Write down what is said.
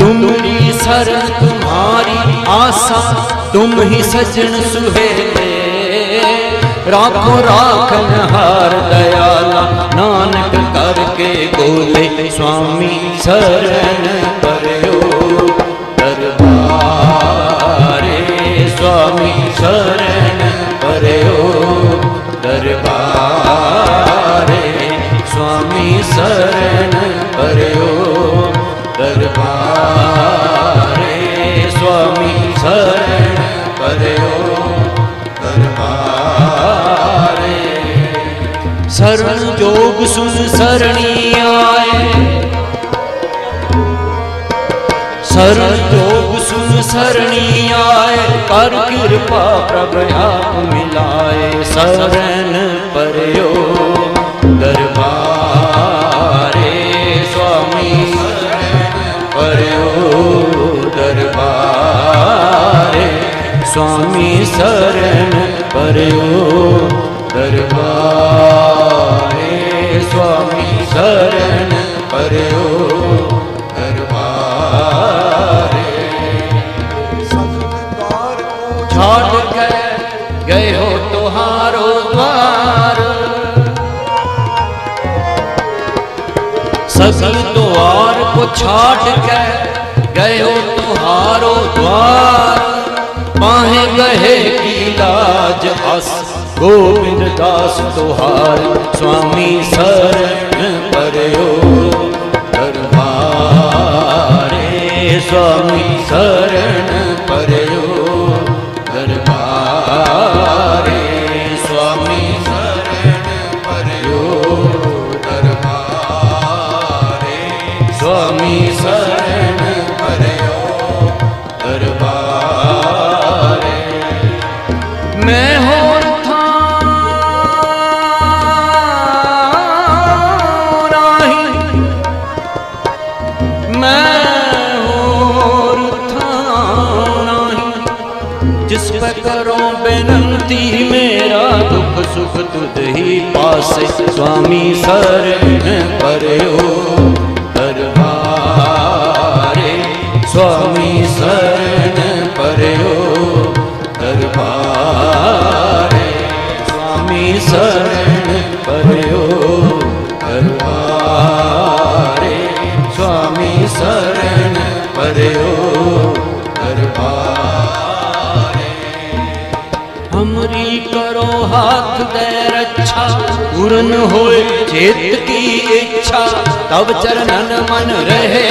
तुमरी शरण तुम्हारी आशा, तुम ही सजन सुहेले। राखो राखन हार दयाला, नानक करके बोले स्वामी शरण पर्यो दरबारे। स्वामी शरण पर्यो दरबारे। स्वामी शरण पर्यो दरबारे। स्वामी शरण पर्यो दरबारे। शरण जोग सुन शरणी आए, शरण जोग सुन शरणी आए, कर कृपा प्रभु आप मिलाए। शरण पर्यो दरबारे। स्वामी शरण पर्यो दरबारे। स्वामी शरण पर्यो दरबारे। स्वामी शरण पर्यो दरबारे। छाड़ के गए हो तुम्हारो द्वार, सगल द्वार को छाड़ के गए हो तुम्हारो द्वार। पाहे गहे की लाज अस गोविंद दास तुहार। स्वामी शरण पर्यो दरबारे। स्वामी शरण पर्यो दरबारे। स्वामी शरण पर्यो दरबारे। स्वामी शरण पर्यो दरबारे। मैं होर था नाही, मैं होर था नाही, जिस पे करो बेनंती मेरा दुख सुख तुझ ही पासे। स्वामी शरण पर्यो दरबारे। स्वामी शरण पर्यो दरबारे। स्वामी शरण पर्यो दरबारे। स्वामी शरण पर्यो दरबारे। हमरी करो हाथ दे रक्षा, पूर्ण होए चेत की इच्छा, तब चरणन मन रहे।